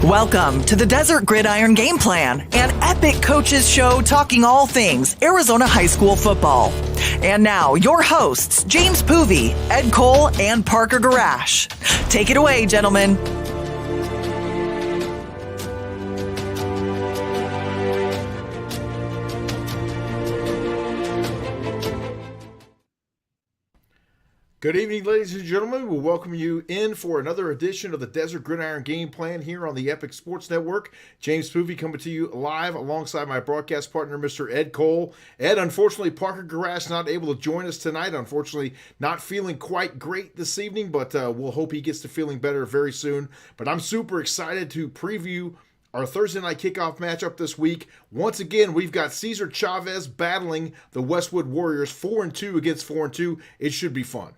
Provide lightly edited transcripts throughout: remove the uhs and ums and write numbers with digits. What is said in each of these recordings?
Welcome to the Desert Gridiron Gameplan, an epic coaches show talking all things Arizona high school football. And now, your hosts, James Poovey, Ed Cole, and Parker Gurash. Take it away, gentlemen. Good evening, ladies and gentlemen. We'll welcome you in for another edition of the Desert Gridiron Game Plan here on the Epic Sports Network. James Poovey coming to you live alongside my broadcast partner, Mr. Ed Cole. Ed, unfortunately, Parker Gurash not able to join us tonight. Unfortunately, not feeling quite great this evening, but we'll hope he gets to feeling better very soon. But I'm super excited to preview our Thursday Night Kickoff matchup this week. Once again, we've got Cesar Chavez battling the Westwood Warriors 4-2 against 4-2. It should be fun.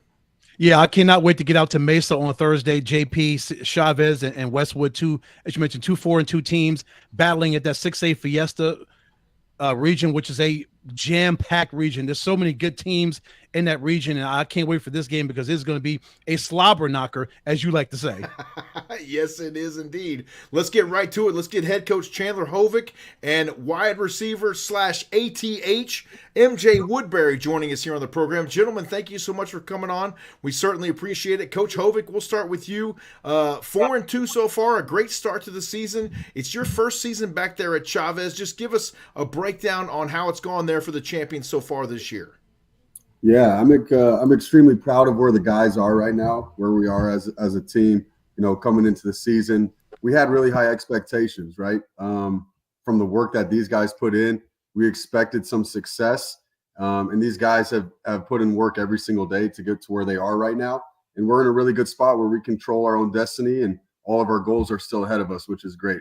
Yeah, I cannot wait to get out to Mesa on Thursday. JP, Chavez, and Westwood, as you mentioned, 4-2 teams battling at that 6A Fiesta region, which is a jam-packed region. There's so many good teams in that region, and I can't wait for this game because it's going to be a slobber knocker, as you like to say. Yes, it is indeed. Let's get right to it. Let's get head coach Chandler Hovick and wide receiver / ATH MJ Woodbury joining us here on the program. Gentlemen, thank you so much for coming on. We certainly appreciate it. Coach Hovick, we'll start with you. 4-2 so far, a great start to the season. It's your first season back there at Chavez. Just give us a breakdown on how it's gone there for the champions so far this year. Yeah, I'm extremely proud of where the guys are right now, where we are as a team. You know, coming into the season, we had really high expectations, right? From the work that these guys put in, we expected some success, and these guys have put in work every single day to get to where they are right now. And we're in a really good spot where we control our own destiny, and all of our goals are still ahead of us, which is great.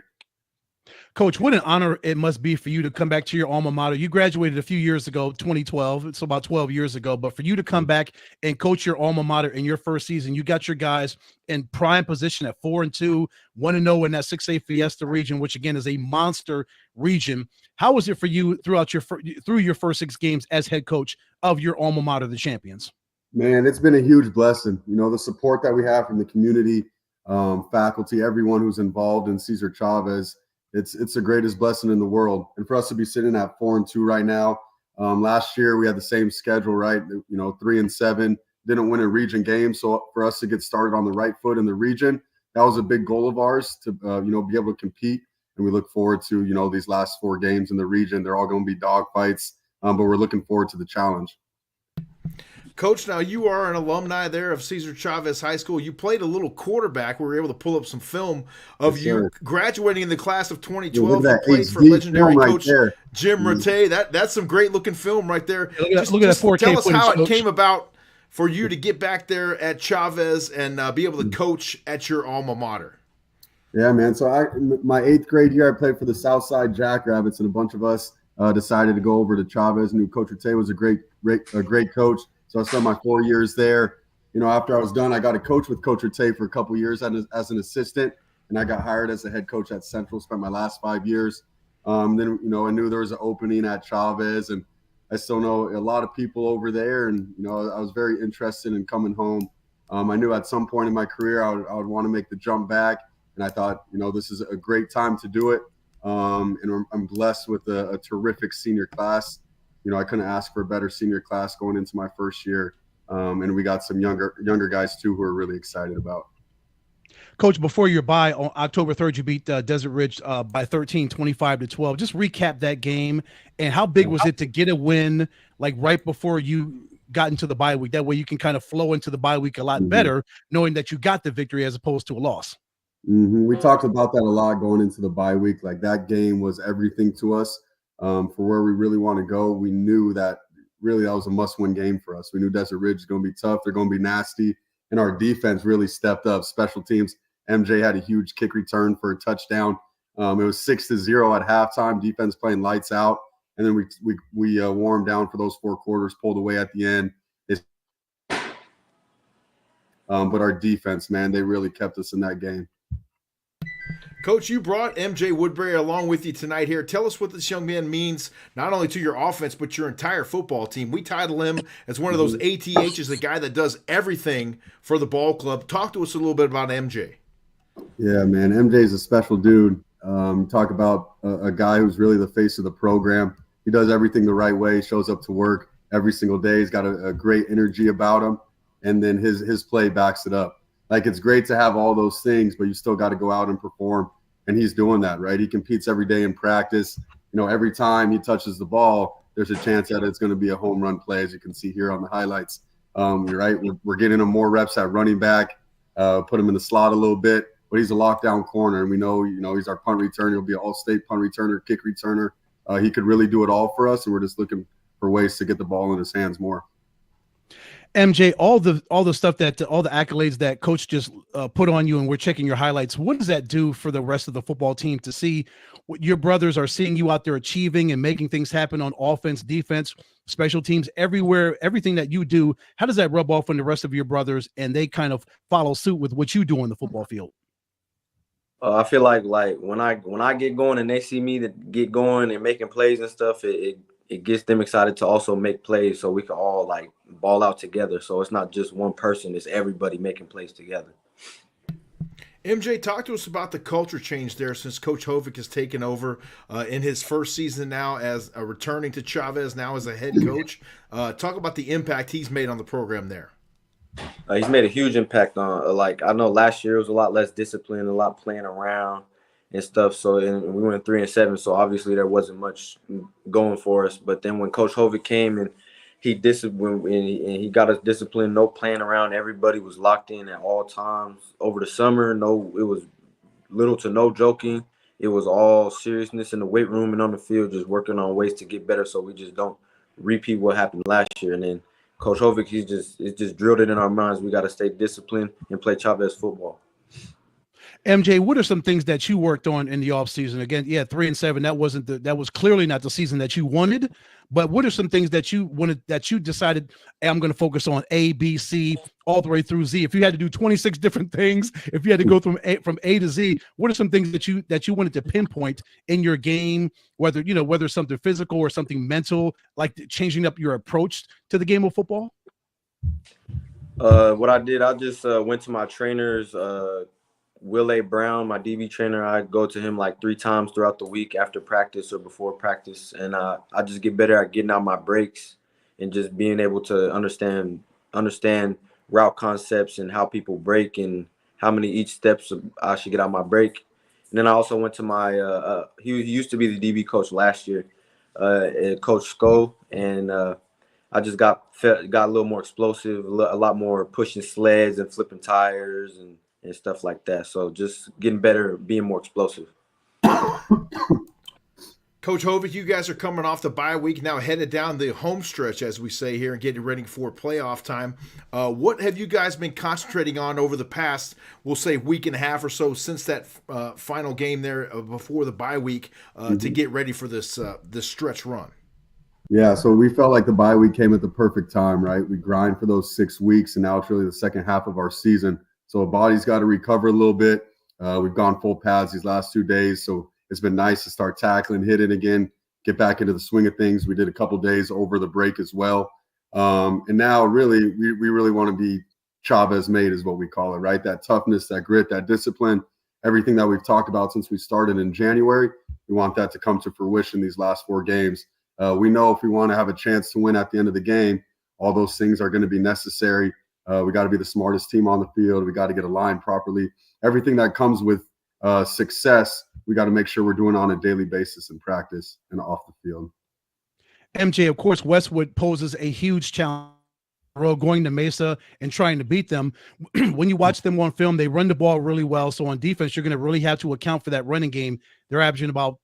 Coach, what an honor it must be for you to come back to your alma mater. You graduated a few years ago, 2012. It's about 12 years ago. But for you to come back and coach your alma mater in your first season, you got your guys in prime position at 4-2, 1-0 in that 6A Fiesta region, which again is a monster region. How was it for you through your first 6 games as head coach of your alma mater, the Champions? Man, it's been a huge blessing. You know, the support that we have from the community, faculty, everyone who's involved in Cesar Chavez. It's the greatest blessing in the world. And for us to be sitting at 4-2 right now, last year we had the same schedule, right? You know, 3-7, didn't win a region game. So for us to get started on the right foot in the region, that was a big goal of ours to, be able to compete. And we look forward to, these last 4 games in the region. They're all going to be dogfights, but we're looking forward to the challenge. Coach, now you are an alumni there of Cesar Chavez High School. You played a little quarterback. We were able to pull up some film of you graduating in the class of 2012. You played for legendary coach Jim Rattay. That's some great looking film right there. Look at that 4K tell us how footage, it came about for you to get back there at Chavez and be able to coach at your alma mater. Yeah, man. So my 8th grade year, I played for the Southside Jackrabbits, and a bunch of us decided to go over to Chavez. Knew Coach Rattay was a great coach. So I spent my 4 years there. You know, after I was done, I got to coach with Coach Rattay for a couple of years as an assistant, and I got hired as the head coach at Central. Spent my last 5 years. Then, I knew there was an opening at Chavez, and I still know a lot of people over there. And, I was very interested in coming home. I knew at some point in my career I would want to make the jump back, and I thought, this is a great time to do it. And I'm blessed with a terrific senior class. I couldn't ask for a better senior class going into my first year. And we got some younger guys too who are really excited about. Coach, before your bye on October 3rd, you beat Desert Ridge by 13, 25-12. Just recap that game and how big was it to get a win like right before you got into the bye week? That way you can kind of flow into the bye week a lot better, knowing that you got the victory as opposed to a loss. We talked about that a lot going into the bye week. Like that game was everything to us. For where we really want to go, we knew that really that was a must-win game for us. We knew Desert Ridge is going to be tough. They're going to be nasty. And our defense really stepped up. Special teams, MJ had a huge kick return for a touchdown. It was 6-0 at halftime. Defense playing lights out. And then we wore them down for those 4 quarters, pulled away at the end. But our defense, man, they really kept us in that game. Coach, you brought MJ Woodbury along with you tonight here. Tell us what this young man means, not only to your offense, but your entire football team. We title him as one of those ATHs, the guy that does everything for the ball club. Talk to us a little bit about MJ. Yeah, man. MJ's a special dude. Talk about a guy who's really the face of the program. He does everything the right way, shows up to work every single day. He's got a great energy about him. And then his play backs it up. Like, it's great to have all those things, but you still got to go out and perform. And he's doing that, right? He competes every day in practice. Every time he touches the ball, there's a chance that it's going to be a home run play, as you can see here on the highlights. Right? We're getting him more reps at running back, put him in the slot a little bit. But he's a lockdown corner, and we know, he's our punt returner. He'll be an all-state punt returner, kick returner. He could really do it all for us, and we're just looking for ways to get the ball in his hands more. MJ, all the stuff that all the accolades that coach just put on you, and we're checking your highlights. What does that do for the rest of the football team to see what your brothers are seeing you out there achieving and making things happen on offense, defense, special teams, everywhere, everything that you do? How does that rub off on the rest of your brothers, and they kind of follow suit with what you do on the football field? I feel like when I get going and they see me that get going and making plays and stuff, it gets them excited to also make plays, so we can all like ball out together. So it's not just one person; it's everybody making plays together. MJ, talk to us about the culture change there since Coach Hovick has taken over in his first season now as returning to Chavez now as a head coach. Talk about the impact he's made on the program there. He's made a huge impact on, I know last year it was a lot less discipline, a lot playing around and stuff. So and we went 3-7, so obviously there wasn't much going for us. But then when Coach Hovick came and he disciplined and he got us disciplined, no playing around, everybody was locked in at all times. Over the summer, it was little to no joking. It was all seriousness in the weight room and on the field, just working on ways to get better so we just don't repeat what happened last year. And then Coach Hovick, he's just drilled it in our minds. We got to stay disciplined and play Chavez football. MJ, what are some things that you worked on in the offseason? Again, 3-7. That was clearly not the season that you wanted. But what are some things that you wanted, that you decided, hey, I'm going to focus on A, B, C, all the way through Z? If you had to do 26 different things, if you had to go from A to Z, what are some things that you wanted to pinpoint in your game, whether it's something physical or something mental, like changing up your approach to the game of football? What I did, I just went to my trainers, Will A. Brown, my DB trainer. I go to him like 3 times throughout the week after practice or before practice, and I just get better at getting out my breaks and just being able to understand route concepts and how people break and how many each steps I should get out my break. And then I also went to my he used to be the DB coach last year, Coach Sko, and I just got a little more explosive, a lot more pushing sleds and flipping tires and stuff like that. So just getting better, being more explosive. Coach Hovick, you guys are coming off the bye week, now headed down the home stretch, as we say here, and getting ready for playoff time. What have you guys been concentrating on over the past, we'll say, week and a half or so since that final game there before the bye week to get ready for this stretch run? Yeah, so we felt like the bye week came at the perfect time, right? We grind for those 6 weeks, and now it's really the second half of our season. So our body's got to recover a little bit. We've gone full pads these last 2 days, so it's been nice to start tackling, hitting again, get back into the swing of things. We did a couple days over the break as well. And now really, we really want to be Chavez made is what we call it, right? That toughness, that grit, that discipline, everything that we've talked about since we started in January, we want that to come to fruition these last 4 games. We know if we want to have a chance to win at the end of the game, all those things are going to be necessary. We got to be the smartest team on the field. We got to get aligned properly. Everything that comes with success, we got to make sure we're doing on a daily basis in practice and off the field. MJ, of course, Westwood poses a huge challenge going to Mesa and trying to beat them. When you watch them on film, they run the ball really well. So on defense, you're going to really have to account for that running game. They're averaging about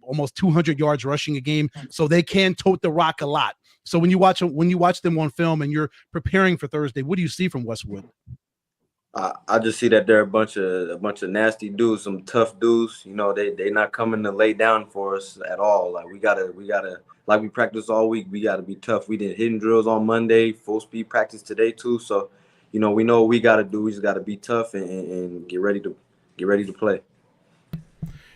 almost 200 yards rushing a game, so they can tote the rock a lot. So when you watch them on film and you're preparing for Thursday, what do you see from Westwood? I just see that they're a bunch of nasty dudes, some tough dudes. They not coming to lay down for us at all. Like we gotta like we practice all week. We gotta be tough. We did hidden drills on Monday, full speed practice today too. So, we know what we gotta do. We just gotta be tough and get ready to play.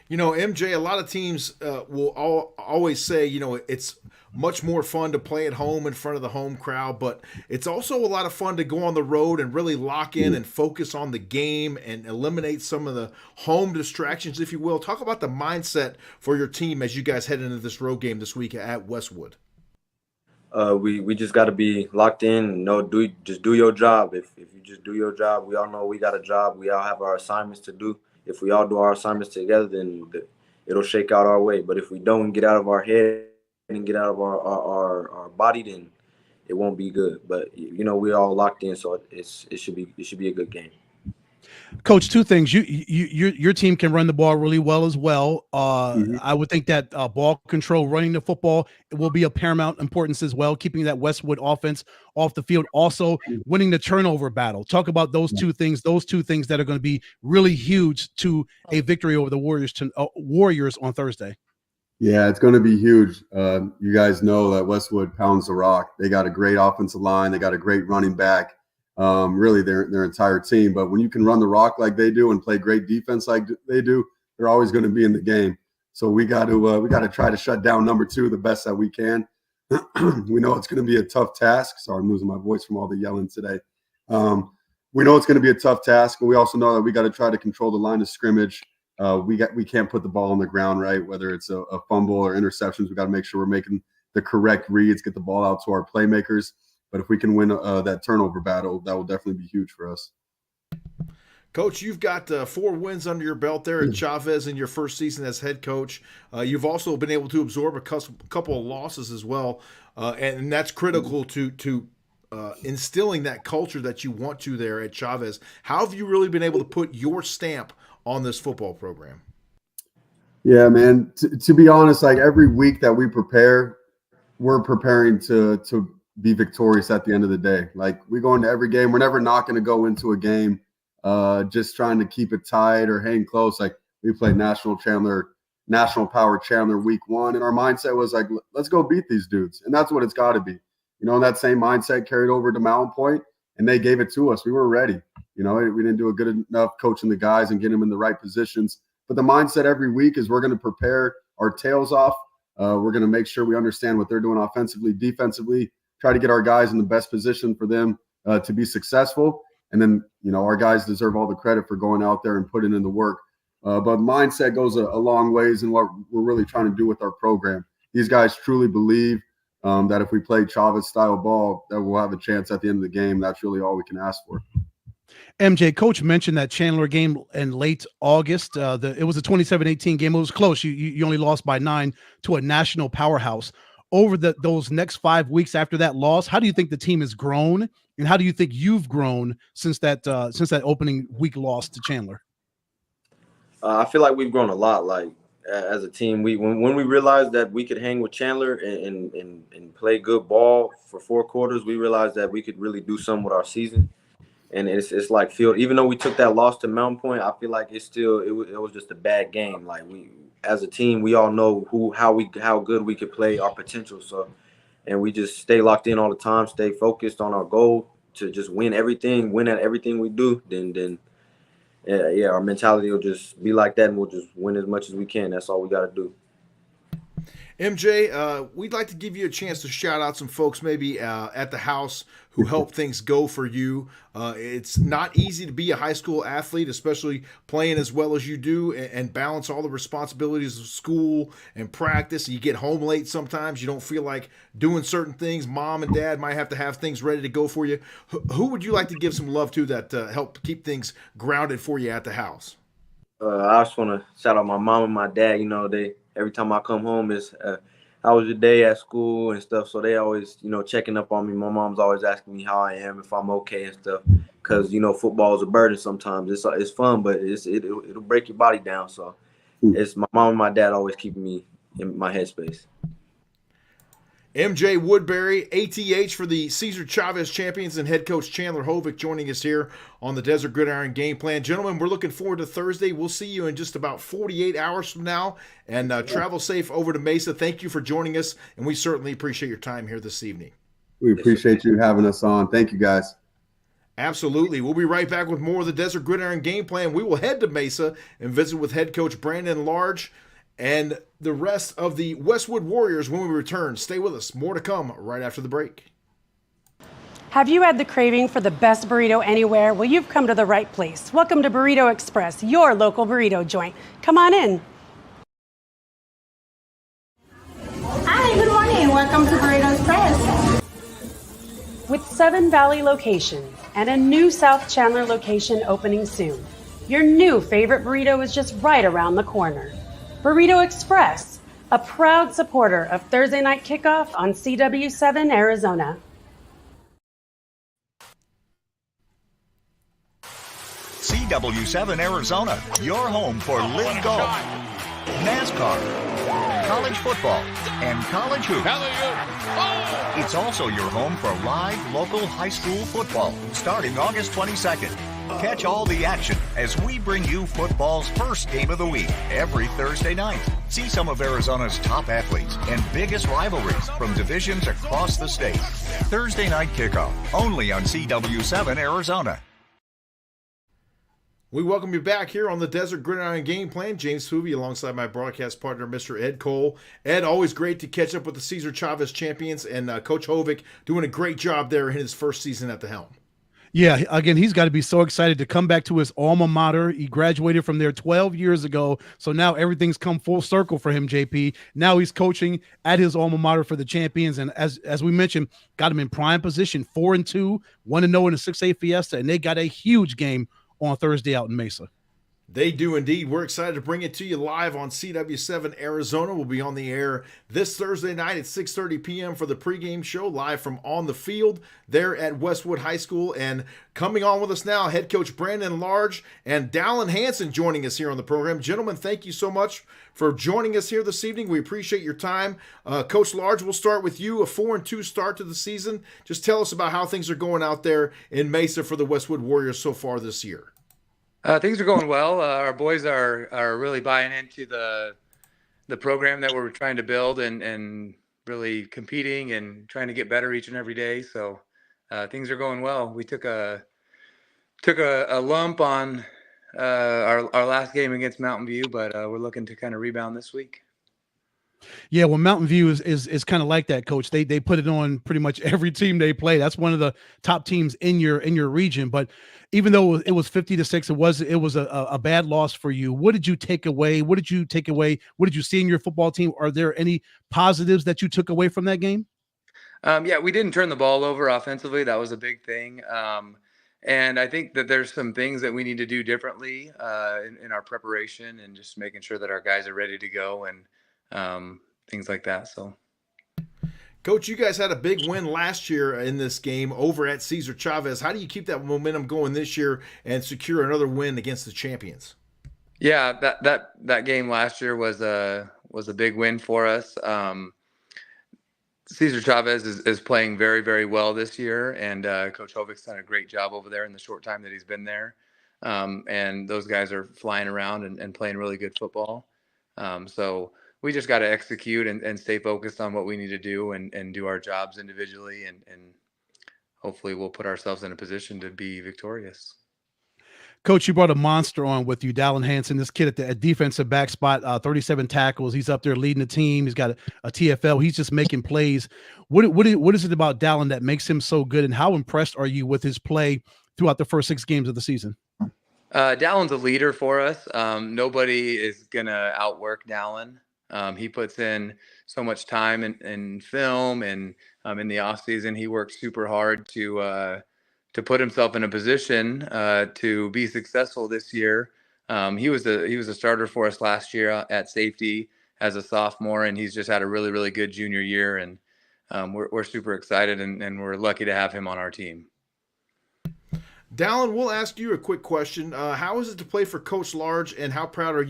MJ, a lot of teams will always say, it's much more fun to play at home in front of the home crowd, but it's also a lot of fun to go on the road and really lock in and focus on the game and eliminate some of the home distractions, if you will. Talk about the mindset for your team as you guys head into this road game this week at Westwood. We just got to be locked in. Just do your job. If you just do your job, we all know we got a job. We all have our assignments to do. If we all do our assignments together, then it'll shake out our way. But if we don't get out of our head and get out of our body, then it won't be good. But we all locked in, so it should be a good game. Coach, two things. Your team can run the ball really well as well. I would think that ball control, running the football, will be of paramount importance as well, keeping that Westwood offense off the field. Also, winning the turnover battle. Talk about those two things that are going to be really huge to a victory over the Warriors on Thursday. Yeah, it's going to be huge. You guys know that Westwood pounds the rock. They got a great offensive line. They got a great running back. Really their entire team. But when you can run the rock like they do and play great defense like they do, they're always going to be in the game. So we got to try to shut down number 2 the best that we can. We know it's going to be a tough task. Sorry, I'm losing my voice from all the yelling today. We know it's going to be a tough task, but we also know that we got to try to control the line of scrimmage. We can't put the ball on the ground, right? Whether it's a fumble or interceptions, we got to make sure we're making the correct reads, get the ball out to our playmakers. But if we can win that turnover battle, that will definitely be huge for us. Coach, you've got 4 wins under your belt there at Chavez in your first season as head coach. You've also been able to absorb a couple of losses as well, and that's critical to instilling that culture that you want to there at Chavez. How have you really been able to put your stamp on this football program? Yeah, man. To be honest, like every week that we prepare, we're preparing to be victorious at the end of the day. Like we go into every game. We're never not going to go into a game just trying to keep it tight or hang close. Like we played National Power Chandler week 1. And our mindset was like, let's go beat these dudes. And that's what it's got to be. And that same mindset carried over to Mountain Point, and they gave it to us. We were ready. We didn't do a good enough coaching the guys and getting them in the right positions. But the mindset every week is we're going to prepare our tails off. We're going to make sure we understand what they're doing offensively, defensively, try to get our guys in the best position for them to be successful. And then, our guys deserve all the credit for going out there and putting in the work. But mindset goes a long ways in what we're really trying to do with our program. These guys truly believe that if we play Chavez-style ball, that we'll have a chance at the end of the game. That's really all we can ask for. MJ, Coach mentioned that Chandler game in late August. It was a 27-18 game. It was close. You only lost by 9 to a national powerhouse. Over those next 5 weeks after that loss, how do you think the team has grown, and how do you think you've grown since that opening week loss to Chandler? I feel like we've grown a lot. Like as a team, when we realized that we could hang with Chandler and play good ball for 4 quarters, we realized that we could really do something with our season. And it's like field. Even though we took that loss to Mountain Point, I feel like it was just a bad game. Like we, as a team, we all know how good we could play, our potential. So, and we just stay locked in all the time, stay focused on our goal to just win at everything we do. Then our mentality will just be like that, and we'll just win as much as we can. That's all we got to do. MJ, we'd like to give you a chance to shout out some folks maybe at the house who helped things go for you. It's not easy to be a high school athlete, especially playing as well as you do and balance all the responsibilities of school and practice. You get home late sometimes. You don't feel like doing certain things. Mom and dad might have to have things ready to go for you. Who would you like to give some love to that help keep things grounded for you at the house? I just want to shout out my mom and my dad. Every time I come home is how was your day at school and stuff. So they always, checking up on me. My mom's always asking me how I am, if I'm okay and stuff. Because, football is a burden sometimes. It's fun, but it'll break your body down. So it's my mom and my dad always keeping me in my headspace. MJ Woodbury, ATH for the Cesar Chavez champions, and head coach Chandler Hovick joining us here on the Desert Gridiron Game Plan. Gentlemen, we're looking forward to Thursday. We'll see you in just about 48 hours from now, and travel safe over to Mesa. Thank you for joining us, and we certainly appreciate your time here this evening. We appreciate you having us on. Thank you, guys. Absolutely. We'll be right back with more of the Desert Gridiron Game Plan. We will head to Mesa and visit with head coach Brandon Large and the rest of the Westwood Warriors when we return. Stay with us. More to come right after the break. Have you had the craving for the best burrito anywhere? Well, you've come to the right place. Welcome to Burrito Express, your local burrito joint. Come on in. Hi, good morning. Welcome to Burrito Express. With 7 Valley locations and a new South Chandler location opening soon, your new favorite burrito is just right around the corner. Burrito Express, a proud supporter of Thursday Night Kickoff on CW7 Arizona. CW7 Arizona, your home for Live Golf, NASCAR, college football, and college hoops. It's also your home for live local high school football starting August 22nd. Catch all the action as we bring you football's first game of the week every Thursday night. See some of Arizona's top athletes and biggest rivalries from divisions across the state. Thursday Night Kickoff, only on CW7 Arizona. We welcome you back here on the Desert Gridiron Game Plan. James Poovey alongside my broadcast partner, Mr. Ed Cole. Ed, always great to catch up with the Cesar Chavez champions, and Coach Hovick doing a great job there in his first season at the helm. Yeah, again, he's got to be so excited to come back to his alma mater. He graduated from there 12 years ago, so now everything's come full circle for him, JP. Now he's coaching at his alma mater for the champions, and as we mentioned, got him in prime position, 4-2, 1-0 in the 6A Fiesta, and they got a huge game on Thursday out in Mesa. They do indeed. We're excited to bring it to you live on CW7 Arizona. We'll be on the air this Thursday night at 6:30 p.m. for the pregame show, live from on the field there at Westwood High School. And coming on with us now, head coach Brandon Large and Dallin Hanson joining us here on the program. Gentlemen, thank you so much for joining us here this evening. We appreciate your time. Coach Large, we'll start with you. A 4-2 start to the season. Just tell us about how things are going out there in Mesa for the Westwood Warriors so far this year. Things are going well. Our boys are really buying into the program that we're trying to build and really competing and trying to get better each and every day. So things are going well. We took a lump on our last game against Mountain View, but we're looking to kind of rebound this week. Yeah, well, Mountain View is kind of like that, Coach. They put it on pretty much every team they play. That's one of the top teams in your region. But even though it was 50-6, it was a bad loss for you. What did you take away? What did you see in your football team? Are there any positives that you took away from that game? Yeah, we didn't turn the ball over offensively. That was a big thing. And I think that there's some things that we need to do differently in our preparation and just making sure that our guys are ready to go and things like that. So, Coach, you guys had a big win last year in this game over at Cesar Chavez. How do you keep that momentum going this year and secure another win against the champions? Yeah, that game last year was a big win for us. Cesar Chavez is playing very, very well this year, and Coach Hovick's done a great job over there in the short time that he's been there. And those guys are flying around and playing really good football. So we just got to execute and stay focused on what we need to do and do our jobs individually, and hopefully we'll put ourselves in a position to be victorious. Coach, you brought a monster on with you, Dallin Hanson, this kid at the defensive back spot, 37 tackles. He's up there leading the team. He's got a TFL. He's just making plays. What is it about Dallin that makes him so good, and how impressed are you with his play throughout the first 6 games of the season? Dallin's a leader for us. Nobody is going to outwork Dallin. He puts in so much time in film and in the off season. He works super hard to put himself in a position to be successful this year. He was a starter for us last year at safety as a sophomore, and he's just had a really, really good junior year. And we're super excited, and we're lucky to have him on our team. Dallin, we'll ask you a quick question. How is it to play for Coach Large, and how proud are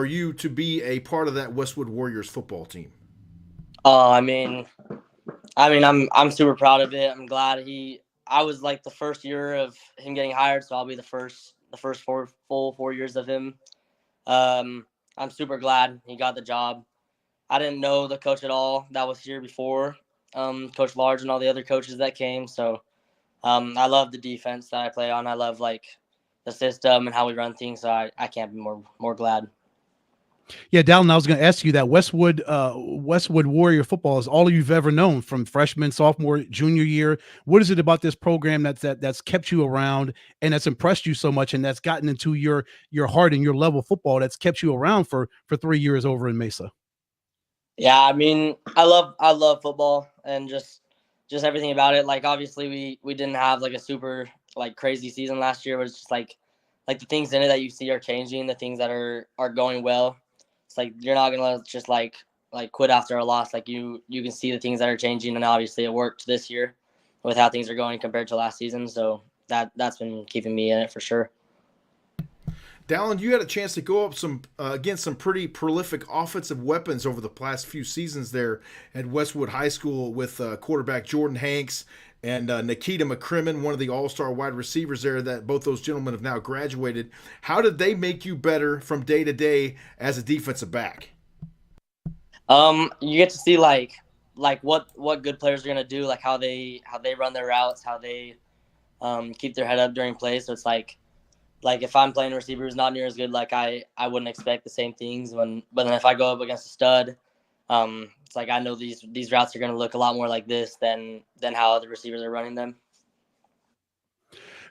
you to be a part of that Westwood Warriors football team? I'm super proud of it. I'm glad I was like the first year of him getting hired, so I'll be the first full 4 years of him. I'm super glad he got the job. I didn't know the coach at all that was here before, Coach Large and all the other coaches that came. So I love the defense that I play on. I love like the system and how we run things. So I can't be more glad. Yeah, Dallin, I was going to ask you that Westwood Warrior football is all you've ever known from freshman, sophomore, junior year. What is it about this program that's kept you around and that's impressed you so much and that's gotten into your heart and your level of football that's kept you around for 3 years over in Mesa? Yeah, I mean, I love football and just everything about it. Like obviously we didn't have like a super like crazy season last year. It was just like the things in it that you see are changing, the things that are going well. It's like you're not gonna just like quit after a loss. Like you can see the things that are changing, and obviously it worked this year with how things are going compared to last season. So that's been keeping me in it for sure. Dallin, you had a chance to go up against some pretty prolific offensive weapons over the past few seasons there at Westwood High School with quarterback Jordan Hanks and Nikita McCrimmon, one of the all-star wide receivers there that both those gentlemen have now graduated. How did they make you better from day to day as a defensive back? You get to see like what good players are gonna do, like how they run their routes, how they keep their head up during plays. So it's like if I'm playing a receiver who's not near as good, like I wouldn't expect the same things but then if I go up against a stud, it's like I know these routes are going to look a lot more like this than how other receivers are running them.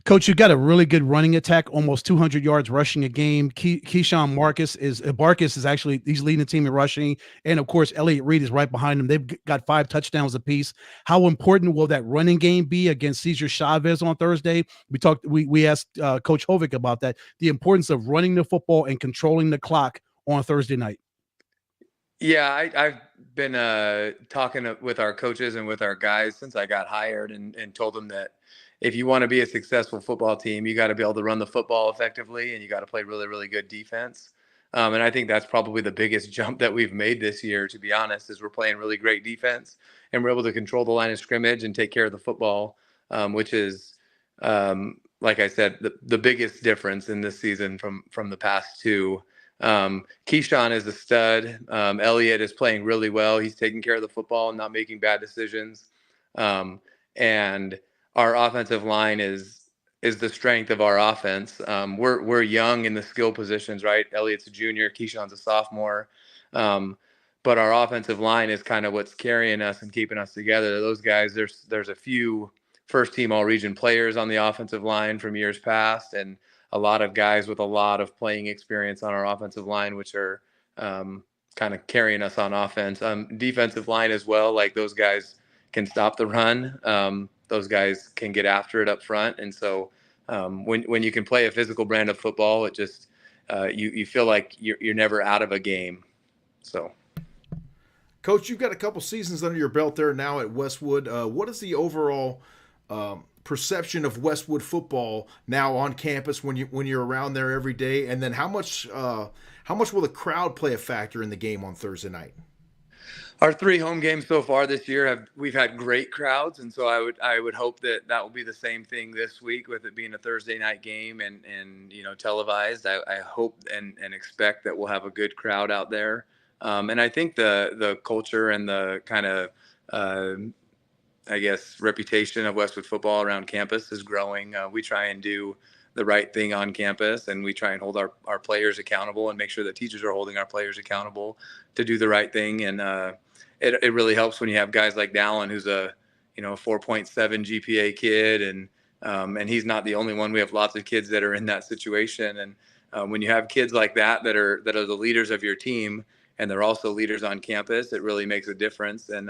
Coach, you got a really good running attack, almost 200 yards rushing a game. Keyshawn Barkis is actually, he's leading the team in rushing. And of course, Elliott Reed is right behind him. They've got 5 touchdowns apiece. How important will that running game be against Cesar Chavez on Thursday? We asked Coach Hovick about that, the importance of running the football and controlling the clock on Thursday night. Yeah, I've been talking with our coaches and with our guys since I got hired and told them that if you want to be a successful football team, you got to be able to run the football effectively and you got to play really, really good defense. And I think that's probably the biggest jump that we've made this year, to be honest, is we're playing really great defense and we're able to control the line of scrimmage and take care of the football, which is, like I said, the biggest difference in this season from the past two. Keyshawn is a stud. Elliott is playing really well. He's taking care of the football and not making bad decisions. And our offensive line is the strength of our offense. We're young in the skill positions, right? Elliott's a junior, Keyshawn's a sophomore. But our offensive line is kind of what's carrying us and keeping us together. Those guys, there's a few first-team all-region players on the offensive line from years past, and a lot of guys with a lot of playing experience on our offensive line, which are kind of carrying us on offense. Defensive line as well, like those guys can stop the run. Those guys can get after it up front. And so when you can play a physical brand of football, it just you feel like you're never out of a game. So, Coach, you've got a couple seasons under your belt there now at Westwood. What is the overall perception of Westwood football now on campus when you're around there every day? And then how much will the crowd play a factor in the game on Thursday night? Our 3 home games so far this year we've had great crowds, and so I would hope that will be the same thing this week with it being a Thursday night game and televised. I hope and expect that we'll have a good crowd out there, and I think the culture and the kind of I guess reputation of Westwood football around campus is growing. We try and do the right thing on campus, and we try and hold our players accountable and make sure that teachers are holding our players accountable to do the right thing. And it really helps when you have guys like Dallin, who's a 4.7 GPA kid, and he's not the only one. We have lots of kids that are in that situation, and when you have kids like that are the leaders of your team and they're also leaders on campus, it really makes a difference. And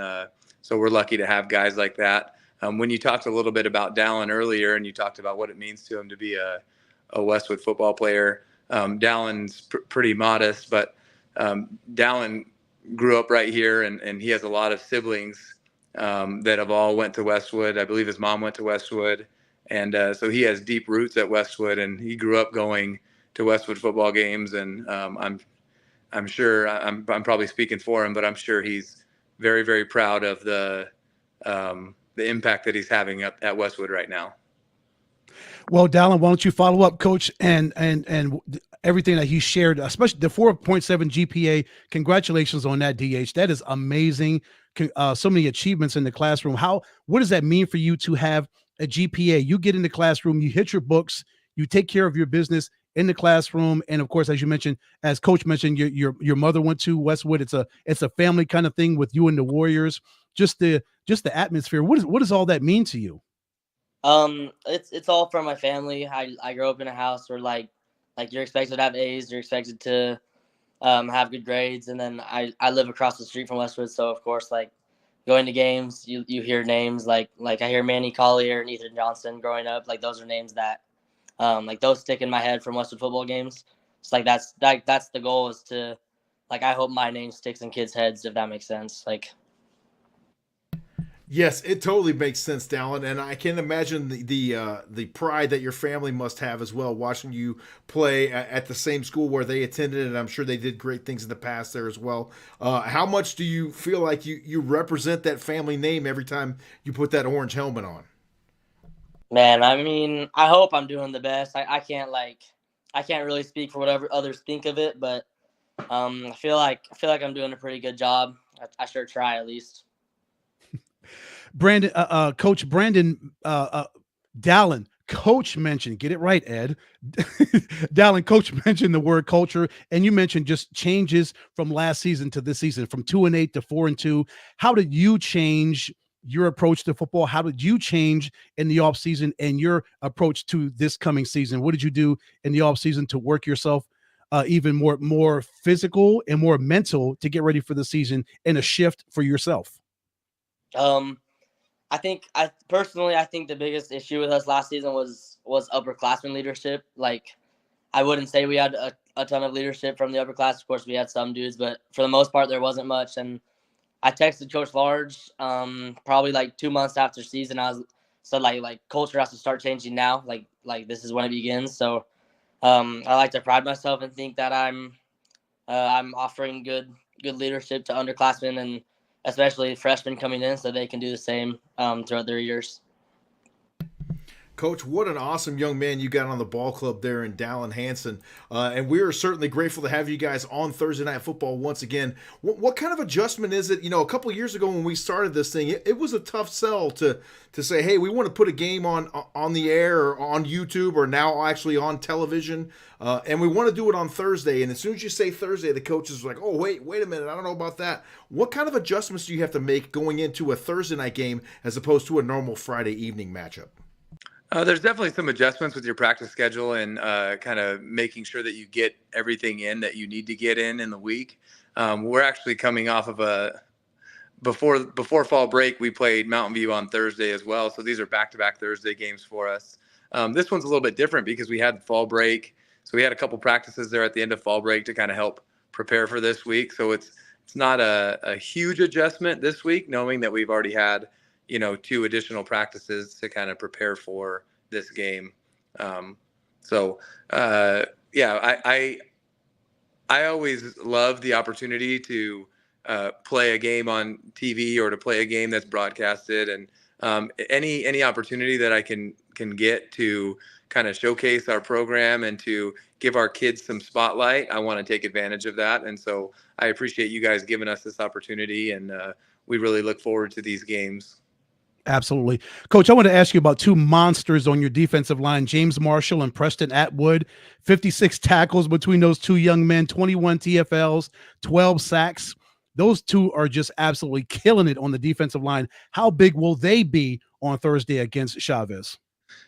so we're lucky to have guys like that. When you talked a little bit about Dallin earlier and you talked about what it means to him to be a Westwood football player, Dallin's pretty modest, but Dallin grew up right here and he has a lot of siblings that have all went to Westwood. I believe his mom went to Westwood. And so he has deep roots at Westwood, and he grew up going to Westwood football games. And I'm sure I'm probably speaking for him, but I'm sure he's very, very proud of the impact that he's having up at Westwood right now. Well, Dallin, why don't you follow up, Coach, and everything that he shared, especially the 4.7 GPA. Congratulations on that, DH. That is amazing. So many achievements in the classroom. What does that mean for you to have a GPA. You get in the classroom, you hit your books, you take care of your business in the classroom, and of course, as you mentioned, as Coach mentioned, your mother went to Westwood. It's a family kind of thing with you and the Warriors. Just the atmosphere. What does all that mean to you? It's all from my family. I grew up in a house where like you're expected to have A's, you're expected to have good grades, and then I live across the street from Westwood, so of course like going to games, you hear names like I hear Manny Collier and Ethan Johnson growing up. Like those are names that like those stick in my head from Westwood football games. It's like that's the goal, is to like, I hope my name sticks in kids' heads, if that makes sense. Like, Yes, it totally makes sense, Dallin, and I can imagine the pride that your family must have as well, watching you play at the same school where they attended, and I'm sure they did great things in the past there as well. How much do you feel like you represent that family name every time you put that orange helmet on? man, I mean, I hope I'm doing the best. I can't really speak for whatever others think of it, but I feel like I'm doing a pretty good job. I sure try, at least. Brandon, Coach Brandon, Dallin, Coach mentioned, get it right, Ed. Dallin, Coach mentioned the word culture, and you mentioned just changes from last season to this season, from 2-8 to 4-2. How did you change your approach to football? How did you change in the offseason and your approach to this coming season? What did you do in the offseason to work yourself even more physical and more mental to get ready for the season, and a shift for yourself? I think the biggest issue with us last season was upperclassmen leadership. Like, I wouldn't say we had a ton of leadership from the upper class. Of course, we had some dudes, but for the most part, there wasn't much. And I texted Coach Large probably like 2 months after season. I said like culture has to start changing now. Like this is when it begins. So I like to pride myself and think that I'm offering good leadership to underclassmen, and especially freshmen coming in, so they can do the same throughout their years. Coach, what an awesome young man you got on the ball club there in Dallin Hanson. And we are certainly grateful to have you guys on Thursday Night Football once again. What kind of adjustment is it? You know, a couple of years ago when we started this thing, it was a tough sell to say, hey, we want to put a game on the air or on YouTube or now actually on television. And we want to do it on Thursday. And as soon as you say Thursday, the coaches are like, oh, wait a minute, I don't know about that. What kind of adjustments do you have to make going into a Thursday night game as opposed to a normal Friday evening matchup? There's definitely some adjustments with your practice schedule and kind of making sure that you get everything in that you need to get in the week. We're actually coming off of before fall break, we played Mountain View on Thursday as well. So these are back-to-back Thursday games for us. This one's a little bit different because we had fall break. So we had a couple practices there at the end of fall break to kind of help prepare for this week. So it's not a huge adjustment this week, knowing that we've already had 2 additional practices to kind of prepare for this game. I always love the opportunity to play a game on TV or to play a game that's broadcasted, and any opportunity that I can get to kind of showcase our program and to give our kids some spotlight, I want to take advantage of that. And so I appreciate you guys giving us this opportunity, and we really look forward to these games. Absolutely. Coach, I want to ask you about 2 monsters on your defensive line, James Marshall and Preston Atwood. 56 tackles between those 2 young men, 21 TFLs, 12 sacks. Those 2 are just absolutely killing it on the defensive line. How big will they be on Thursday against Chavez?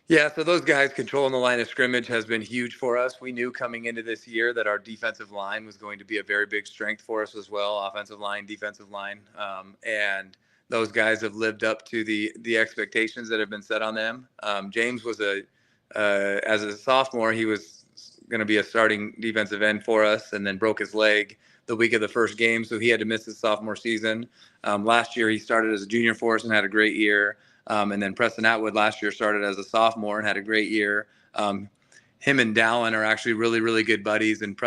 Yeah, so those guys controlling the line of scrimmage has been huge for us. We knew coming into this year that our defensive line was going to be a very big strength for us as well, offensive line, defensive line. And those guys have lived up to the expectations that have been set on them. James was as a sophomore, he was going to be a starting defensive end for us, and then broke his leg the week of the first game, so he had to miss his sophomore season. Last year, he started as a junior for us and had a great year. And then Preston Atwood last year started as a sophomore and had a great year. Him and Dallin are actually really, really good buddies. And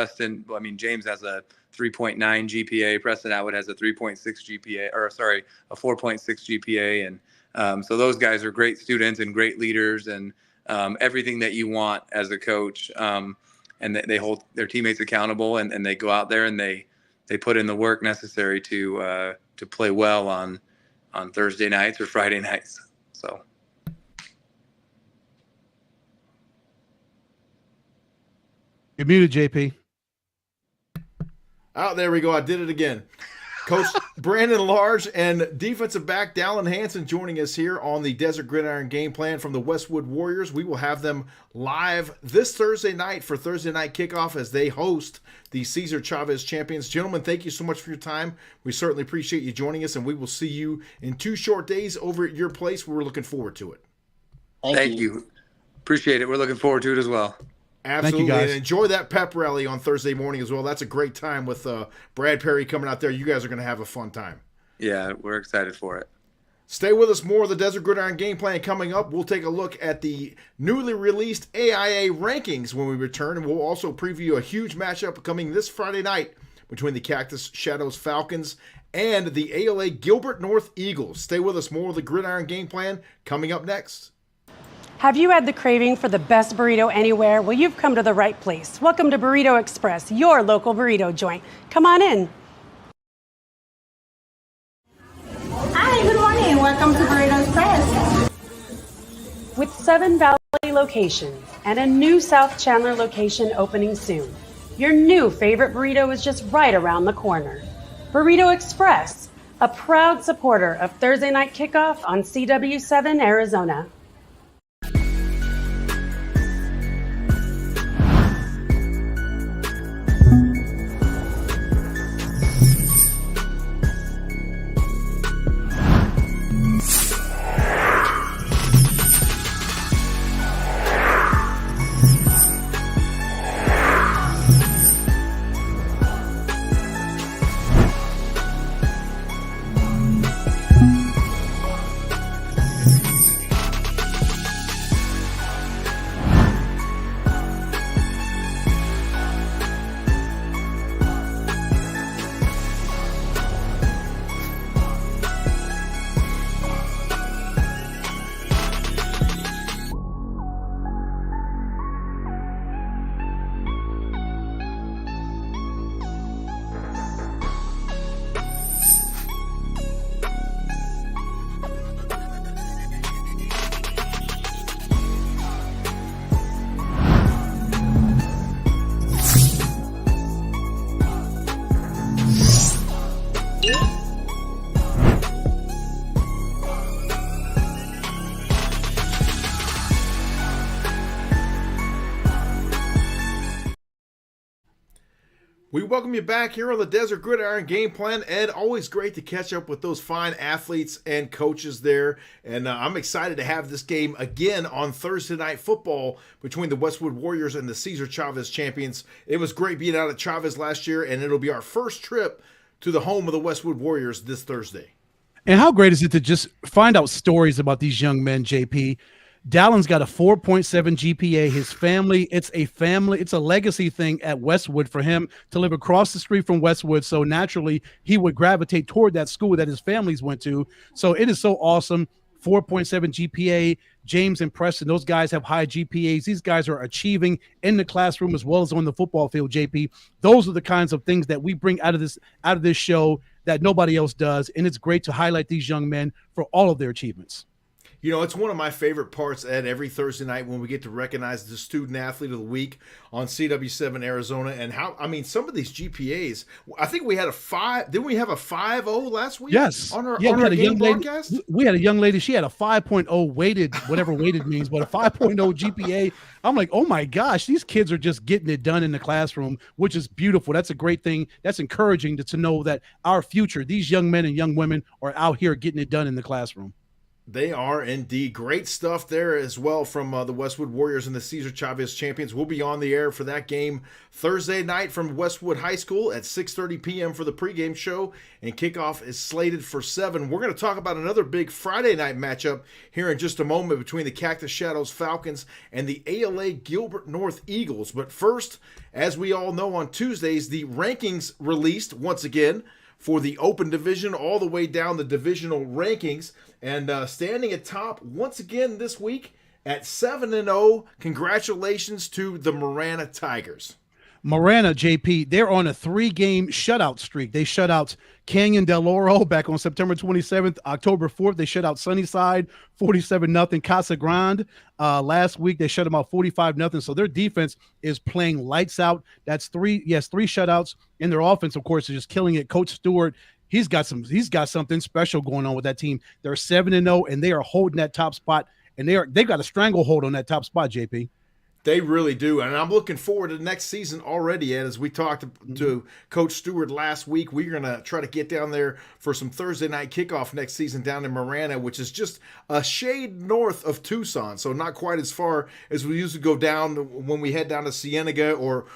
James has a 3.9 GPA. Preston Atwood has a 3.6 GPA, a 4.6 GPA. And so those guys are great students and great leaders, and everything that you want as a coach. And they hold their teammates accountable, and they go out there and they put in the work necessary to play well on Thursday nights or Friday nights. So. You're muted, JP. Oh, there we go. I did it again. Coach Brandon Large and defensive back Dallin Hanson joining us here on the Desert Gridiron Game Plan from the Westwood Warriors. We will have them live this Thursday night for Thursday Night Kickoff as they host the Cesar Chavez Champions. Gentlemen, thank you so much for your time. We certainly appreciate you joining us, and we will see you in 2 short days over at your place. We're looking forward to it. Thank you. Appreciate it. We're looking forward to it as well. Absolutely. Thank you, guys. And enjoy that pep rally on Thursday morning as well. That's a great time with Brad Perry coming out there. You guys are going to have a fun time. Yeah, we're excited for it. Stay with us. More of the Desert Gridiron Game Plan coming up. We'll take a look at the newly released AIA rankings when we return, and we'll also preview a huge matchup coming this Friday night between the Cactus Shadows Falcons and the ALA Gilbert North Eagles. Stay with us. More of the Gridiron Game Plan coming up next. Have you had the craving for the best burrito anywhere? Well, you've come to the right place. Welcome to Burrito Express, your local burrito joint. Come on in. Hi, good morning. Welcome to Burrito Express. With 7 Valley locations and a new South Chandler location opening soon, your new favorite burrito is just right around the corner. Burrito Express, a proud supporter of Thursday Night Kickoff on CW7 Arizona. We welcome you back here on the Desert Gridiron Game Plan. Ed, always great to catch up with those fine athletes and coaches there. And I'm excited to have this game again on Thursday Night Football between the Westwood Warriors and the Cesar Chavez Champions. It was great being out at Chavez last year, and it'll be our first trip to the home of the Westwood Warriors this Thursday. And how great is it to just find out stories about these young men, JP? Dallin's got a 4.7 GPA. His family, it's a legacy thing at Westwood for him to live across the street from Westwood. So naturally, he would gravitate toward that school that his families went to. So it is so awesome. 4.7 GPA. James and Preston, those guys have high GPAs. These guys are achieving in the classroom as well as on the football field, JP. Those are the kinds of things that we bring out of this show that nobody else does. And it's great to highlight these young men for all of their achievements. You know, it's one of my favorite parts, Ed, every Thursday night when we get to recognize the Student Athlete of the Week on CW7 Arizona. And some of these GPAs, I think we had a 5. Didn't we have a 5.0 last week? Yes. On our young broadcast? lady. We had a young lady. She had a 5.0 weighted, whatever weighted means, but a 5.0 GPA. I'm like, oh my gosh, these kids are just getting it done in the classroom, which is beautiful. That's a great thing. That's encouraging to know that our future, these young men and young women are out here getting it done in the classroom. They are indeed. Great stuff there as well from the Westwood Warriors and the Cesar Chavez Champions. We'll be on the air for that game Thursday night from Westwood High School at 6:30 p.m. for the pregame show, and kickoff is slated for 7. We're going to talk about another big Friday night matchup here in just a moment between the Cactus Shadows Falcons and the ALA Gilbert North Eagles. But first, as we all know, on Tuesdays, the rankings released once again for the open division all the way down the divisional rankings. And standing at top once again this week at 7-0. Congratulations to the Marana Tigers. Marana, JP, they're on a 3-game shutout streak. They shut out Canyon Del Oro back on September 27th. October 4th, they shut out Sunnyside 47-0. Casa Grande last week, they shut them out 45-0. So their defense is playing lights out. That's three shutouts. And their offense, of course, is just killing it. Coach Stewart, he's got something special going on with that team. They're 7-0, and they are holding that top spot. And they've got a stranglehold on that top spot, JP. They really do, and I'm looking forward to the next season already, Ed. As we talked to Coach Stewart last week, we're going to try to get down there for some Thursday night kickoff next season down in Marana, which is just a shade north of Tucson, so not quite as far as we usually go down when we head down to Cienega or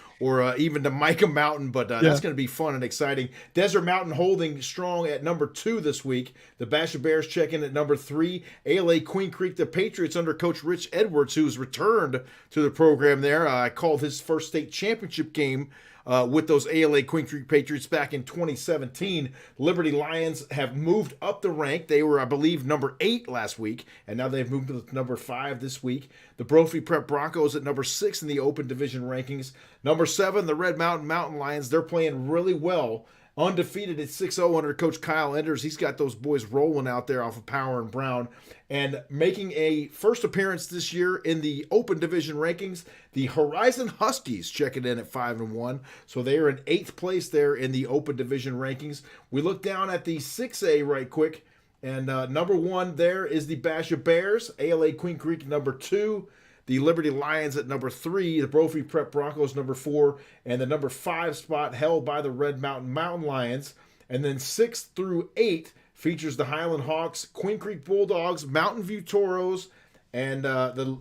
even to Mica Mountain, but that's going to be fun and exciting. Desert Mountain holding strong at number 2 this week. The Basha Bears check in at number 3. ALA Queen Creek, the Patriots under Coach Rich Edwards, who's returned to the program there. I called his first state championship game with those ALA Queen Creek Patriots back in 2017. Liberty Lions have moved up the rank. They were, I believe, number 8 last week, and now they've moved to number 5 this week. The Brophy Prep Broncos at number 6 in the Open Division rankings. Number 7, the Red Mountain Lions. They're playing really well. Undefeated at 6-0 under Coach Kyle Enders. He's got those boys rolling out there off of Power and Brown. And making a first appearance this year in the Open Division rankings, the Horizon Huskies checking in at 5-1. So they are in 8th place there in the Open Division rankings. We look down at the 6A right quick. And number 1 there is the Basha Bears. ALA Queen Creek number 2. The Liberty Lions at number 3, the Brophy Prep Broncos number 4, and the number 5 spot held by the Red Mountain Lions. And then 6 through 8 features the Highland Hawks, Queen Creek Bulldogs, Mountain View Toros, and the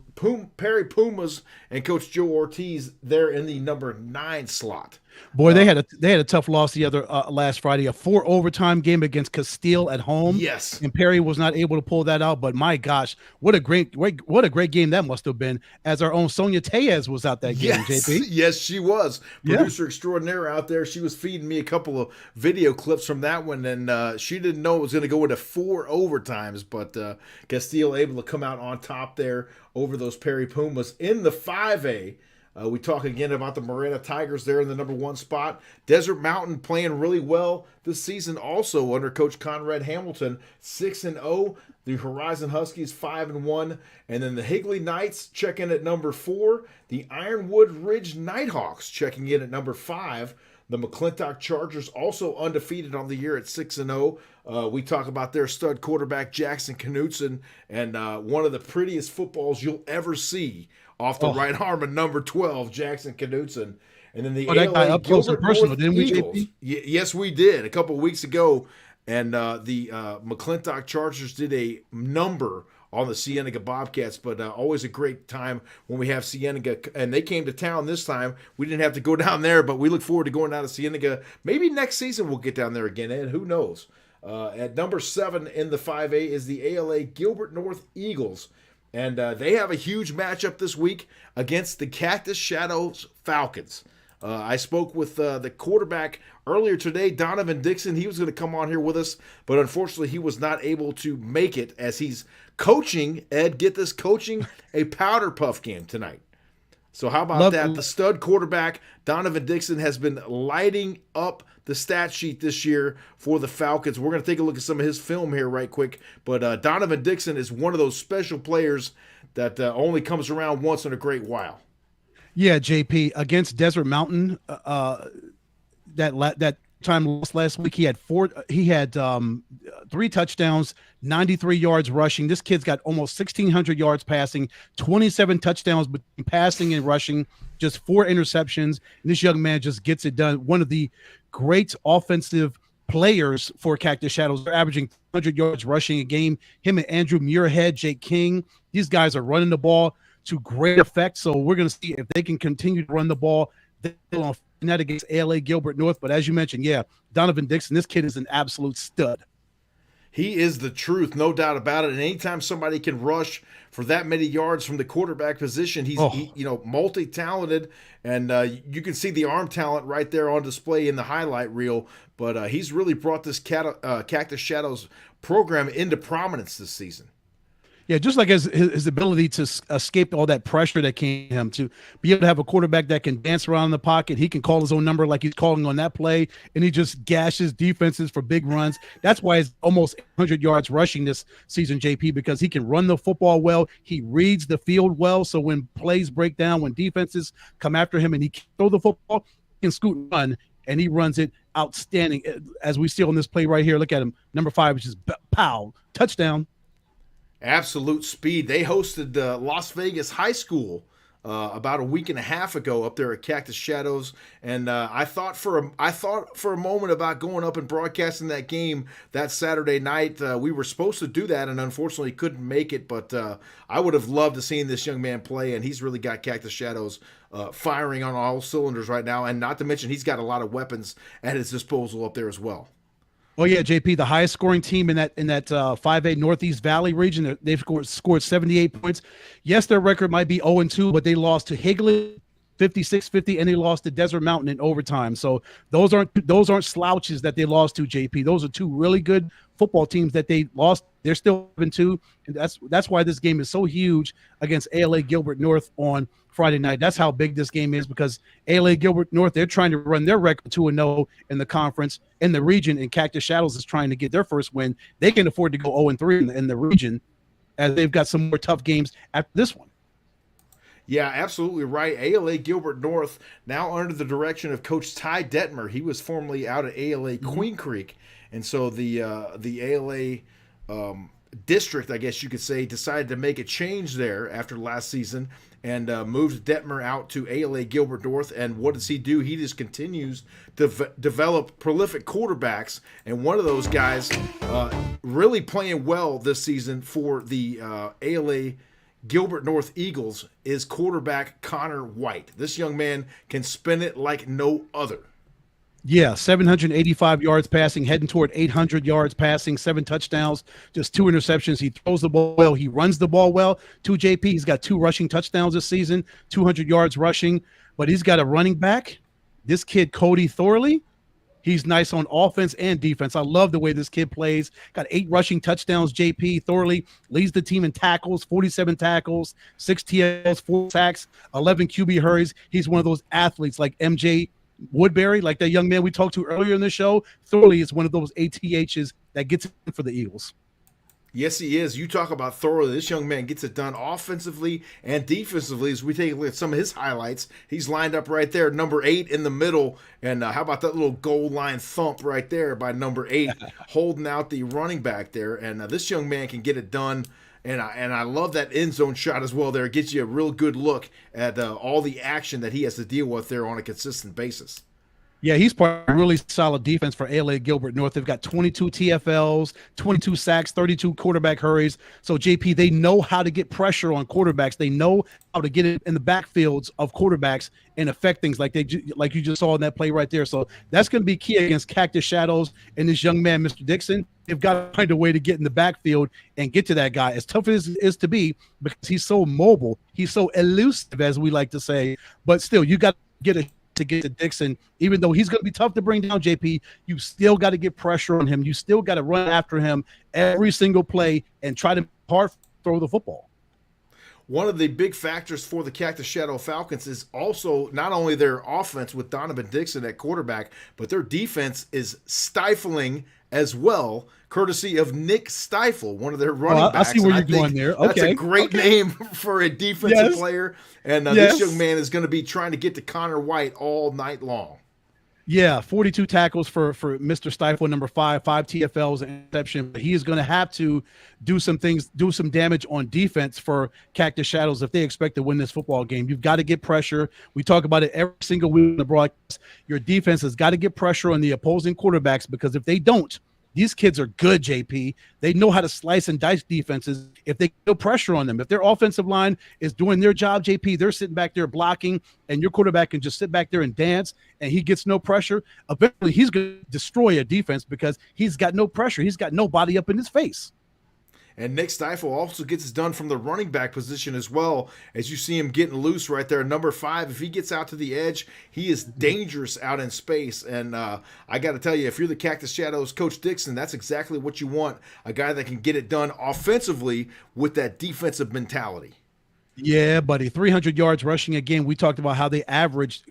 Perry Pumas and Coach Joe Ortiz there in the number 9 slot. Boy, they had a tough loss the other last Friday, a 4 overtime game against Castile at home. Yes, and Perry was not able to pull that out. But my gosh, what a great game that must have been. As our own Sonia Tellez was out that game. JP. Yes, she was producer extraordinaire out there. She was feeding me a couple of video clips from that one, and she didn't know it was going to go into 4 overtimes. But Castile able to come out on top there over those Perry Pumas in the 5A. We talk again about the Marana Tigers there in the number 1 spot. Desert Mountain playing really well this season also under Coach Conrad Hamilton, 6-0. The Horizon Huskies 5-1. And then the Higley Knights check in at number 4. The Ironwood Ridge Nighthawks checking in at number 5. The McClintock Chargers also undefeated on the year at 6-0. We talk about their stud quarterback, Jackson Knutson, and one of the prettiest footballs you'll ever see off the right arm of number 12, Jackson Knutson. And then the that guy up close and personal, didn't we, JP? Yes, we did a couple of weeks ago. And the McClintock Chargers did a number on the Cienega Bobcats, but always a great time when we have Cienega. And they came to town this time. We didn't have to go down there, but we look forward to going down to Cienega. Maybe next season we'll get down there again, Ed. Who knows? At number 7 in the 5A is the ALA Gilbert North Eagles. And they have a huge matchup this week against the Cactus Shadows Falcons. I spoke with the quarterback earlier today, Donovan Dixon. He was going to come on here with us, but unfortunately he was not able to make it as he's coaching, Ed, get this, coaching a Powder Puff game tonight. So how about that? The stud quarterback, Donovan Dixon, has been lighting up the stat sheet this year for the Falcons. We're going to take a look at some of his film here right quick. But Donovan Dixon is one of those special players that only comes around once in a great while. Yeah, JP, against Desert Mountain, that time lost last week, he had 3 touchdowns, 93 yards rushing. This kid's got almost 1,600 yards passing, 27 touchdowns between passing and rushing, just 4 interceptions. And this young man just gets it done. One of the great offensive players for Cactus Shadows. They're averaging 100 yards rushing a game. Him and Andrew Muirhead, Jake King, these guys are running the ball to great effect. So we're going to see if they can continue to run the ball. They'll that against ALA Gilbert North. But as you mentioned, Donovan Dixon, this kid is an absolute stud. He is the truth, no doubt about it. And anytime somebody can rush for that many yards from the quarterback position, he's multi-talented, and you can see the arm talent right there on display in the highlight reel. But he's really brought this Cactus Shadows program into prominence this season. Yeah, just like his ability to escape all that pressure that came to him, to be able to have a quarterback that can dance around in the pocket. He can call his own number like he's calling on that play, and he just gashes defenses for big runs. That's why he's almost 100 yards rushing this season, JP, because he can run the football well. He reads the field well, so when plays break down, when defenses come after him and he can throw the football, he can scoot and run, and he runs it outstanding. As we see on this play right here, look at him, number 5, which is pow, touchdown. Absolute speed. They hosted Las Vegas High School about a week and a half ago up there at Cactus Shadows, and I thought for a moment about going up and broadcasting that game that Saturday night. We were supposed to do that, and unfortunately couldn't make it. But I would have loved to seen this young man play, and he's really got Cactus Shadows firing on all cylinders right now. And not to mention, he's got a lot of weapons at his disposal up there as well. Oh yeah, JP, the highest scoring team in that 5A Northeast Valley region. They've scored 78 points. Yes, their record might be 0-2, but they lost to Higley 56-50, and they lost to Desert Mountain in overtime. So those aren't slouches that they lost to, JP. Those are two really good football teams that they lost. They're still 7-2, and that's why this game is so huge against ALA Gilbert North on Friday night. That's how big this game is, because ALA Gilbert North, they're trying to run their record 2-0 in the conference, in the region, and Cactus Shadows is trying to get their first win. They can afford to go 0-3 in the region, as they've got some more tough games after this one. Yeah, absolutely right. ALA Gilbert North, now under the direction of Coach Ty Detmer. He was formerly out at ALA Queen Creek, and so the ALA district, I guess you could say, decided to make a change there after last season and moved Detmer out to ALA Gilbert North. And what does he do? He just continues to develop prolific quarterbacks, and one of those guys really playing well this season for the ALA Gilbert North Eagles is quarterback Connor White. This young man can spin it like no other. Yeah, 785 yards passing, heading toward 800 yards passing, 7 touchdowns, just 2 interceptions. He throws the ball well. He runs the ball well. 2 JP, he's got 2 rushing touchdowns this season, 200 yards rushing, but he's got a running back. This kid, Cody Thorley, he's nice on offense and defense. I love the way this kid plays. Got 8 rushing touchdowns. JP Thorley leads the team in tackles, 47 tackles, 6 TLs, 4 sacks, 11 QB hurries. He's one of those athletes like MJ Woodbury, like that young man we talked to earlier in the show. Thorley is one of those ATHs that gets in for the Eagles. Yes, he is. You talk about Thorley. This young man gets it done offensively and defensively. As we take a look at some of his highlights, he's lined up right there, number 8 in the middle. And how about that little goal line thump right there by number 8, holding out the running back there. And this young man can get it done. And I love that end zone shot as well there. It gets you a real good look at all the action that he has to deal with there on a consistent basis. Yeah, he's part of a really solid defense for ALA Gilbert North. They've got 22 TFLs, 22 sacks, 32 quarterback hurries. So, JP, they know how to get pressure on quarterbacks. They know how to get it in the backfields of quarterbacks and affect things like you just saw in that play right there. So that's going to be key against Cactus Shadows and this young man, Mr. Dixon. They've got to find a way to get in the backfield and get to that guy, as tough as it is to be, because he's so mobile. He's so elusive, as we like to say. But still, you got to get to Dixon. Even though he's going to be tough to bring down, JP, you still got to get pressure on him. You still got to run after him every single play and try to hard throw the football. One of the big factors for the Cactus Shadow Falcons is also not only their offense with Donovan Dixon at quarterback, but their defense is stifling as well, courtesy of Nick Stifle, one of their running backs. I see where you're going there. Okay. That's a great name for a defensive player. And this young man is going to be trying to get to Connor White all night long. Yeah, 42 tackles for Mr. Stifle, number 5 TFLs and interception. But he is going to have to do some things, do some damage on defense for Cactus Shadows if they expect to win this football game. You've got to get pressure. We talk about it every single week in the broadcast. Your defense has got to get pressure on the opposing quarterbacks, because if they don't, these kids are good, JP. They know how to slice and dice defenses if they put pressure on them. If their offensive line is doing their job, JP, they're sitting back there blocking, and your quarterback can just sit back there and dance, and he gets no pressure. Eventually, he's going to destroy a defense because he's got no pressure. He's got nobody up in his face. And Nick Stiefel also gets it done from the running back position as well, as you see him getting loose right there. Number 5, if he gets out to the edge, he is dangerous out in space. And I got to tell you, if you're the Cactus Shadows Coach Dixon, that's exactly what you want, a guy that can get it done offensively with that defensive mentality. Yeah, buddy. 300 yards rushing again. We talked about how they averaged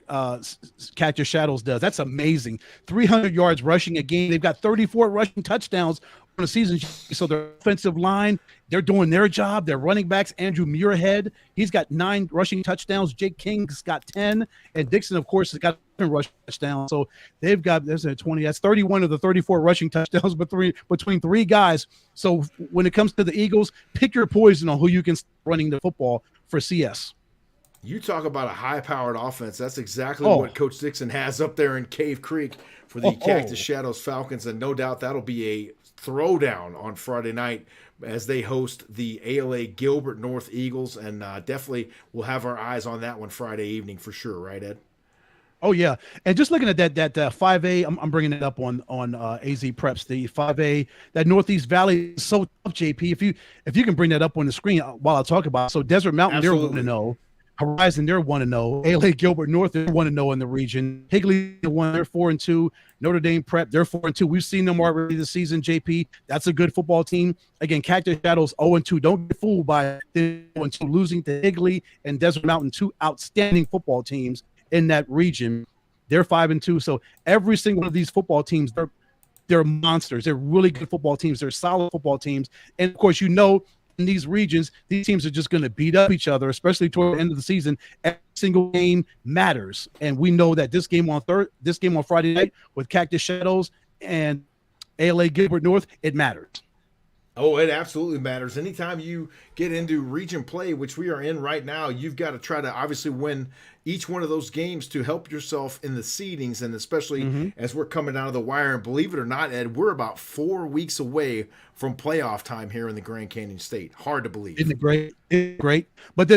Cactus Shadows does. That's amazing. 300 yards rushing a game. They've got 34 rushing touchdowns on the season. So their offensive line, they're doing their job. Their running backs, Andrew Muirhead, he's got 9 rushing touchdowns. Jake King's got 10. And Dixon, of course, has got 10 rushing touchdowns. So they've got, there's a 20. That's 31 of the 34 rushing touchdowns between 3 guys. So when it comes to the Eagles, pick your poison on who you can running the football for CS. You talk about a high-powered offense. That's exactly what Coach Dixon has up there in Cave Creek for the Cactus Shadows Falcons, and no doubt that'll be a throwdown on Friday night as they host the ALA Gilbert North Eagles, and definitely we'll have our eyes on that one Friday evening for sure, right, Ed? Oh yeah, and just looking at that 5A, I'm bringing it up on AZ Preps. The 5A, that Northeast Valley is so tough, JP. If you can bring that up on the screen while I talk about it. So Desert Mountain, Absolutely. They're 1-0. Horizon, they're 1-0. ALA Gilbert North, they're 1-0 in the region. Higley, they're 4-2. Notre Dame Prep, they're 4-2. We've seen them already this season, JP. That's a good football team. Again, Cactus Shadows 0-2. Don't get fooled by 0-2, losing to Higley and Desert Mountain, 2 outstanding football teams in that region. They're 5-2. So every single one of these football teams, they're monsters. They're really good football teams. They're solid football teams. And of course, in these regions, these teams are just going to beat up each other, especially toward the end of the season. Every single game matters. And we know that this game on Friday night with Cactus Shadows and ALA Gilbert North, it matters. Oh, it absolutely matters. Anytime you get into region play, which we are in right now, you've got to try to obviously win each one of those games to help yourself in the seedings, and especially as we're coming down to the wire. And believe it or not, Ed, we're about 4 weeks away from playoff time here in the Grand Canyon State. Hard to believe. Isn't it great? It's great. But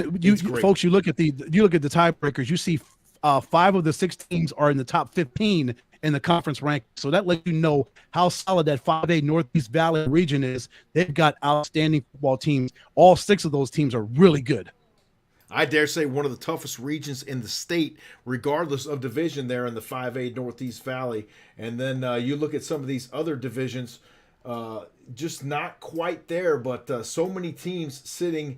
folks, you look at the tiebreakers. You see 5 of the 6 teams are in the top 15 in the conference rank. So that lets you know how solid that 5A Northeast Valley region is. They've got outstanding football teams. All 6 of those teams are really good. I dare say one of the toughest regions in the state, regardless of division there in the 5A Northeast Valley. And then you look at some of these other divisions, just not quite there, but so many teams sitting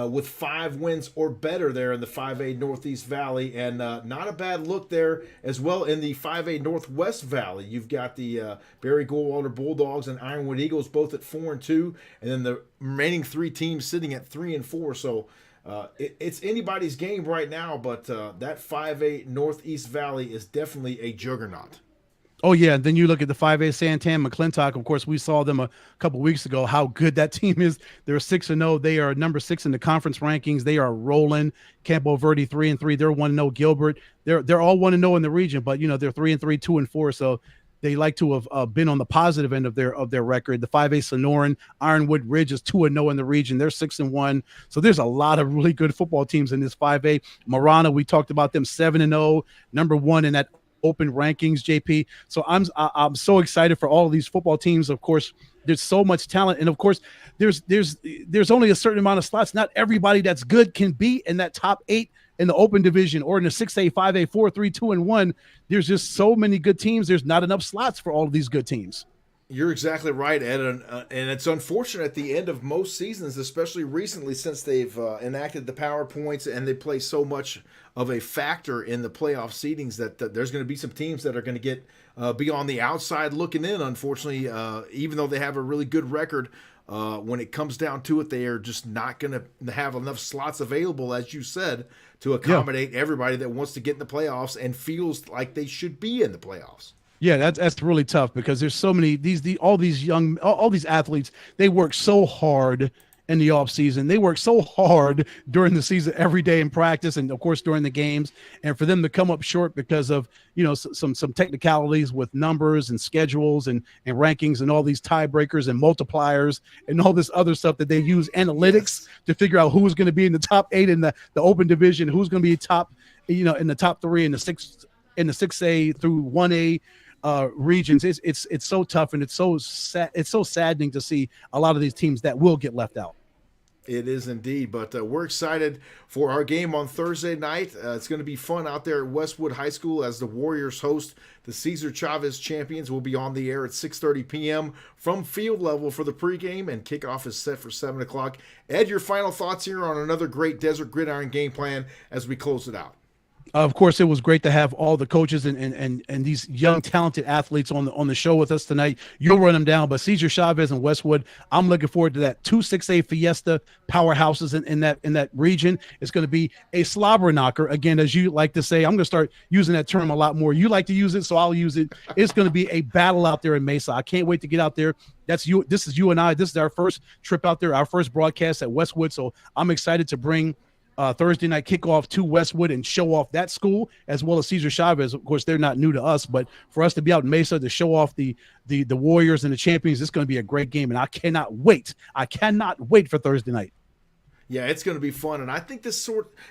with 5 wins or better there in the 5A Northeast Valley, and not a bad look there as well in the 5A Northwest Valley. You've got the Barry Goldwater Bulldogs and Ironwood Eagles both at 4-2, and then the remaining 3 teams sitting at 3-4. So it's anybody's game right now, but that 5A Northeast Valley is definitely a juggernaut. Oh, yeah. And then you look at the 5A Santan McClintock. Of course, we saw them a couple weeks ago, how good that team is. They're 6-0. They are number 6 in the conference rankings. They are rolling. Campo Verde 3-3. They're 1-0. Gilbert, they're all 1-0 in the region, but, they're 3-3, 2-4. So they like to have been on the positive end of their record. The 5A Sonoran, Ironwood Ridge is 2-0 in the region. They're 6-1. So there's a lot of really good football teams in this 5A. Marana, we talked about them, 7-0, number 1 in that open rankings, JP. So I'm so excited for all of these football teams. Of course, there's so much talent, and of course, there's only a certain amount of slots. Not everybody that's good can be in that top 8 in the open division or in the 6A, 5A, 4, 3, 2, and 1. There's just so many good teams. There's not enough slots for all of these good teams. You're exactly right, Ed, and it's unfortunate at the end of most seasons, especially recently since they've enacted the PowerPoints and they play so much of a factor in the playoff seedings that there's going to be some teams that are going to get be on the outside looking in, unfortunately, even though they have a really good record. When it comes down to it, they are just not going to have enough slots available, as you said, to accommodate everybody that wants to get in the playoffs and feels like they should be in the playoffs. Yeah, that's really tough because there's so many all these athletes. They work so hard in the off season. They work so hard during the season, every day in practice, and of course during the games. And for them to come up short because of some technicalities with numbers and schedules and rankings and all these tiebreakers and multipliers and all this other stuff that they use analytics to figure out who's going to be in the top 8 in the open division, who's going to be top, in the top 3 in the 6A through 1A. regions. It's so tough, and it's so sad. It's so saddening to see a lot of these teams that will get left out. It is indeed, but we're excited for our game on Thursday night. It's going to be fun out there at Westwood High School as the Warriors host the Cesar Chavez Champions. Will be on the air at 6:30 p.m. from field level for the pregame, and kickoff is set for 7 o'clock. Ed, your final thoughts here on another great Desert Gridiron game plan as we close it out. Of course, it was great to have all the coaches and these young, talented athletes on the show with us tonight. You'll run them down, but Cesar Chavez and Westwood, I'm looking forward to that 2-6A Fiesta powerhouses in that region. It's going to be a slobber knocker. Again, as you like to say, I'm going to start using that term a lot more. You like to use it, so I'll use it. It's going to be a battle out there in Mesa. I can't wait to get out there. That's you. This is you and I. This is our first trip out there, our first broadcast at Westwood. So I'm excited to bring Thursday Night Kickoff to Westwood and show off that school, as well as Cesar Chavez. Of course, they're not new to us, but for us to be out in Mesa to show off the Warriors and the champions, it's going to be a great game, and I cannot wait. I cannot wait for Thursday night. Yeah, it's going to be fun, and I think this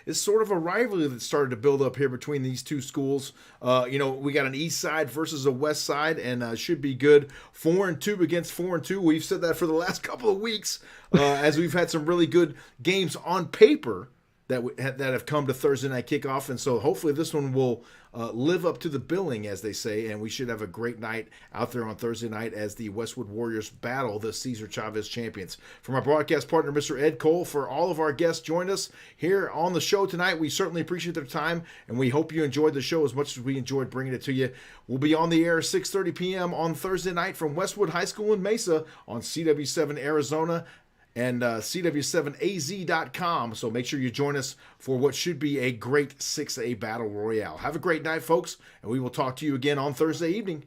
is sort of a rivalry that started to build up here between these two schools. We got an East Side versus a West Side, and should be good. 4-2 against 4-2. We've said that for the last couple of weeks, as we've had some really good games on paper that have come to Thursday Night Kickoff, and so hopefully this one will live up to the billing, as they say, and we should have a great night out there on Thursday night as the Westwood Warriors battle the Cesar Chavez champions. For my broadcast partner, Mr. Ed Cole, for all of our guests joined us here on the show tonight, we certainly appreciate their time, and we hope you enjoyed the show as much as we enjoyed bringing it to you. We'll be on the air 6:30 p.m. on Thursday night from Westwood High School in Mesa on CW7 Arizona and CW7AZ.com. So make sure you join us for what should be a great 6A Battle Royale. Have a great night, folks, and we will talk to you again on Thursday evening.